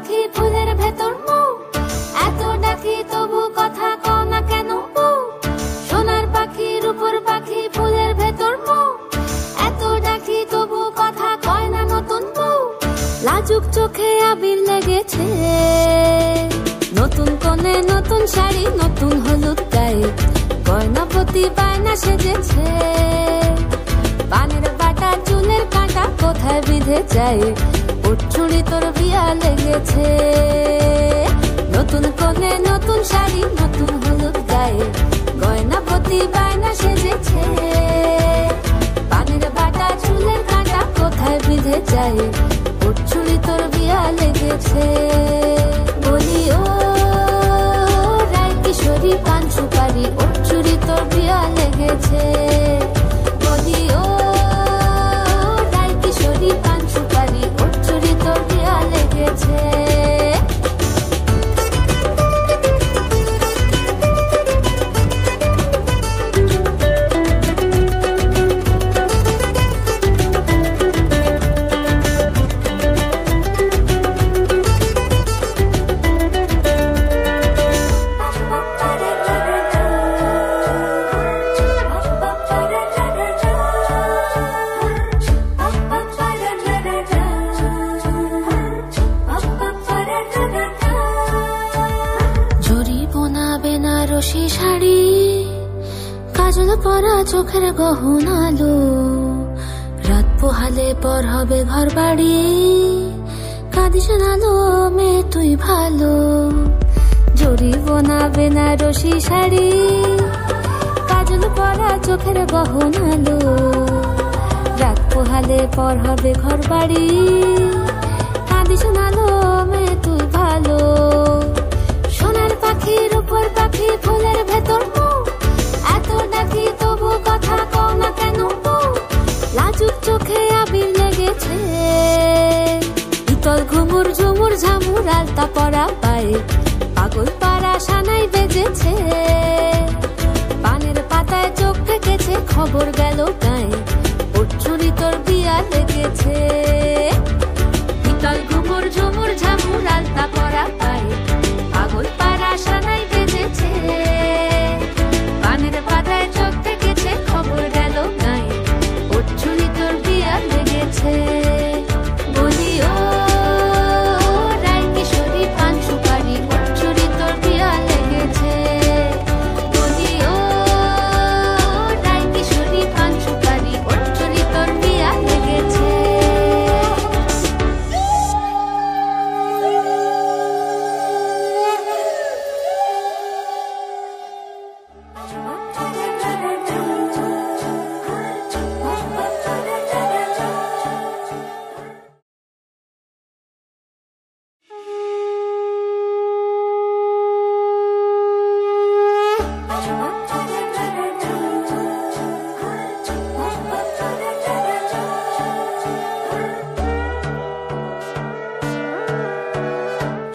পাখি ফুলের ভেতর মৌ, এত ডাকি তবু কথা কও না কেন বউ। সোনার পাখি রূপোর পাখি ফুলের ভেতর মৌ, এত ডাকি তবু কথা কয় না নতুন বউ। লাজুক চোখে আবির লেগেছে, নতুন কোণে নতুন শাড়ি নতুন হলুদ গায়ে, গয়নাপতি বায়না সেজেছে। পানের বাটা চুলের কাঁটা কোথায় বিঁধে যায়, ওর চুড়ি তোর বিয়া লেগেছে। নতুন কোণে নতুন শাড়ি নতুন হলুদ গায়ে, গয়নাপতি বায়না সেজেছে। পানের বাটা চুলের কাঁটা কোথায় বিঁধে যায়, ওর চুড়ি তোর বিয়া লেগেছে। বলি ও রায় কিশোরী পান সুপারি, ওর চুড়ি তোর বিয়া লেগেছে। বলি ও রায় কিশোরী পান সুপারি, ওর চুড়ি তোর বিয়া লেগেছে। বেনারসি শাড়ি, কাজল পরা চোখের গহনালো, রাত পোহালে পর হবে ঘর বাড়ি, কাঁদিস না লো মেয়ে তুই ভালো। জরিব না বেনারসি শাড়ি, কাজল পরা চোখের গহনালো, রাত পোহালে পর হবে ঘর বাড়ি, কাঁদিস না লো মেয়ে তুই ভালো। সোনার পাখি রূপোর পাখি ফুলের ভেতর মৌ, এত ডাকি তবু কথা কও না কেন বউ। লাজুক চোখে আবির লেগেছে, ইতল ঘুমুর ঝুমুর ঝামুর আলতা পরা পায়ে, পাগল পাড়া সানাই বেজেছে। পানের পাতায় চোখ থেকেছে, খবর গেল গায়ে, ওর চুড়ি তোর বিয়া লেগেছে। ইতল ঘুমুর ঝুমুর ঝামুর আলতা পরা পায়ে, পাগল পাড়া সানাই বেজেছে। পানের পাতায় চোখ থেকেছে, খবর গেল গায়ে, ওর চুড়ি তোর বিয়া লেগেছে। বলি ও রায় কিশোরী পান সুপারি, ওর চুড়ি তোর বিয়া লেগেছে। বলি ও রায় কিশোরী পান সুপারি, ওর চুড়ি তোর বিয়া লেগেছে।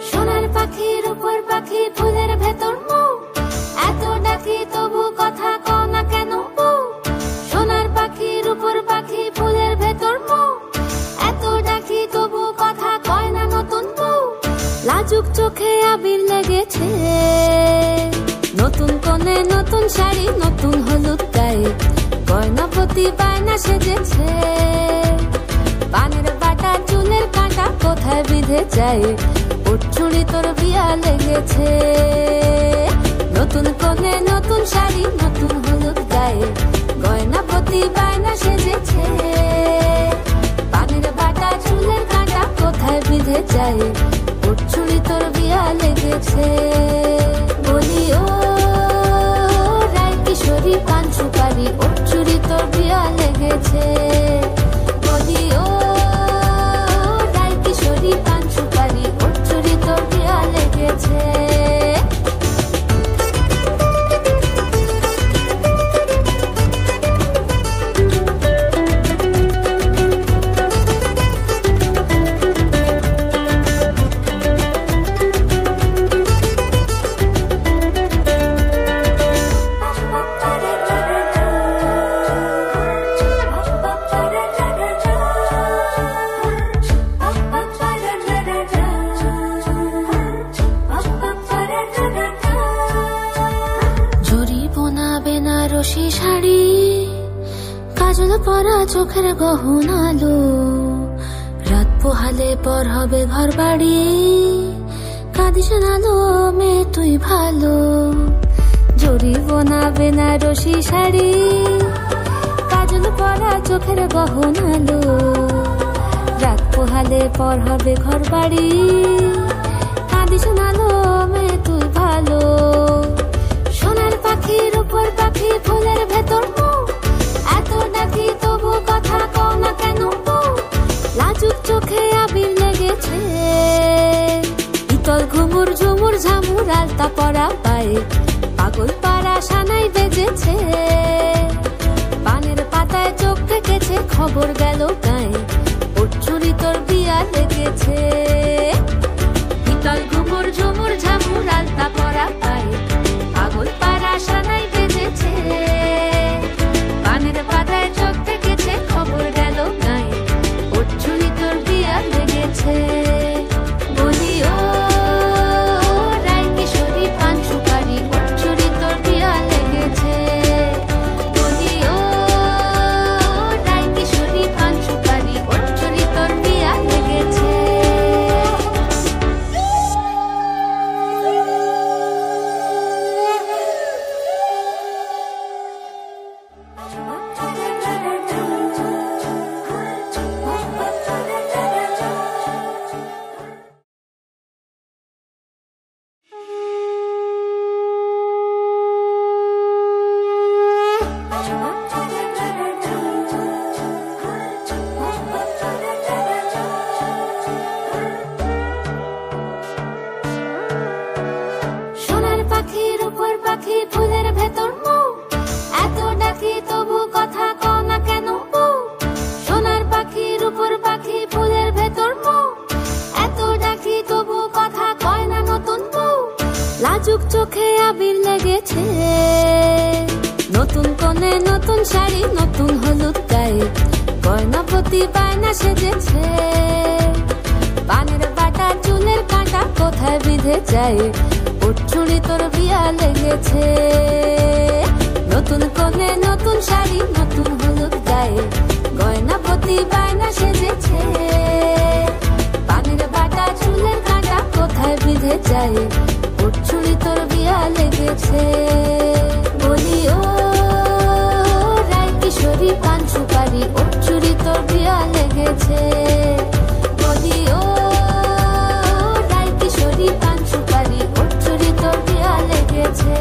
সোনার পাখি রূপোর পাখি ফুলের ভেতর মৌ, এত ডাকি তবু কথা কও না কেন বউ। সোনার পাখি রূপোর পাখি ফুলের ভেতর মৌ, এত ডাকি তবু কথা কয় না নতুন বউ। লাজুক চোখে আবির লেগেছে, নতুন কোণে নতুন শাড়ি নতুন হলুদ গায়ে, গয়নাপতি বায়না সেজেছে। পানের বাটা চুলের কাঁটা কোথায় বিঁধে যায়, ওর চুড়ি তোর বিয়া লেগেছে। নতুন কোণে নতুন শাড়ি নতুন হলুদ গায়ে, গয়নাপতি বায়না সেজেছে। পানের বাটা চুলের কাঁটা কোথায় বিঁধে যায়, ওর চুড়ি তোর বিয়া লেগেছে। বলি ও রায় কিশোরী পান সুপারি, ওর চুড়ি তোর বিয়া লেগেছে। বলি ও রায় কিশোরী পান সুপারি, ওর চুড়ি তোর বিয়া লেগেছে। চোখের গহন আলো, রাত পোহালে পর হবে ঘর বাড়ি। কাঁদিস না লো মেয়ে তুই ভালো, জরিবনা বেনারসি শাড়ি। কাজল পরা চোখের গহন আলো, রাত পোহালে পর হবে ঘর বাড়ি। কাঁদিস না লো মেয়ে তুই ভালো। সোনার পাখি রূপোর পাখি ফুলের ভেতর মুখ, এত ডাকি তবু কথা কও না কেন বউ? লাজুক চোখে আবির লেগেছে, ইতল ঘুমুর ঝুমুর ঝামুর আলতা পরা পায়ে, পাগল পাড়া সানাই বেজেছে। পানের পাতায় চোখ থেকেছে, খবর গেল গায়ে, ওর চুরি তোর বিয়া লেগেছে। ইতল ঘুমুর ঝুমুর ঝামুর আলতা পরা পায়ে, পাগল পাড়া সানাই বেজেছে। পানের পাতায় চোখ থেকেছে, খবর গেল গায়ে, ওর চুরি তোর বিয়া লেগেছে। বলি ও রায় কিশোরী পান সুপারি, ওর চুরি তোর বিয়া লেগেছে। বলি ও রায় কিশোরী পান সুপারি, ওর চুরি তোর বিয়া লেগেছে। সোনার পাখি রূপোর পাখি ফুলের ভেতর মুখ, এত ডাকি তবু কথা কও না কেন বউ? সোনার পাখি রূপোর পাখি ফুলের ভেতর মুখ, এত ডাকি তবু কথা কয় না নতুন বউ? লাজুক চোখে আবির লেগেছে, নতুন কোণে নতুন শাড়ি, নতুন হলুদ গায়ে, গয়না প্রতি বায়না সেজেছে। পানের বাটা চুলের কাঁটা কোথায় বিঁধে যায়, ওর চুড়ি তোর বিয়া লেগেছে। নতুন কোণে নতুন শাড়ি, নতুন হলুদ গায়ে, গয়না প্রতি বায়না সেজেছে। পানের বাটা চুলের কাঁটা কোথায় বিঁধে যায়, ওর চুড়ি তোর বিয়া লেগেছে। বলি ও রায় কিশোরী পান সুপারি, ওর চুড়ি তোর বিয়া লেগেছে। বলি ও রায় কিশোরী পান সুপারি, ওর চুড়ি তোর বিয়া লেগেছে।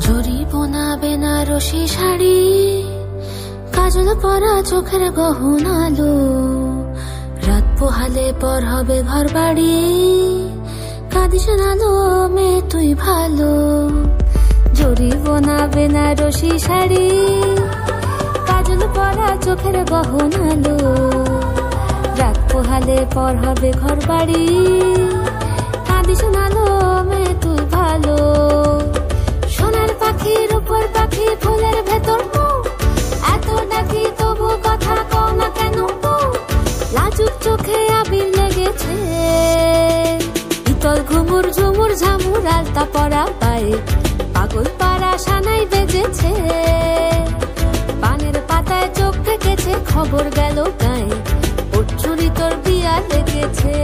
জরিবনা বেনারসি শাড়ি, কাজল পরা চোখের গহন আলো, রাত পোহালে পর হবে ঘর বাড়ি। কাঁদিস না লো মেয়ে তুই ভালো, জরিবনা বেনারসি শাড়ি, কাজল পরা চোখের গহন আলো, রাত পোহালে পর হবে ঘর বাড়ি। কাঁদিস না লো মেয়ে তুই ভালো। সোনার পাখি রূপোর পাখি ফুলের ভেতর মুখ, এত ডাকি তবু কথা কও না কেন বউ? লাজুক চোখে আবির লেগেছে, ইতল ঘুমুর ঝুমুর ঝামুর আলতা পরা পায়ে, পাগল পাড়া সানাই বেজেছে। পানের পাতায় চোখ থেকেছে, খবর গেল গায়ে, ওর চুরি তোর বিয়া লেগেছে।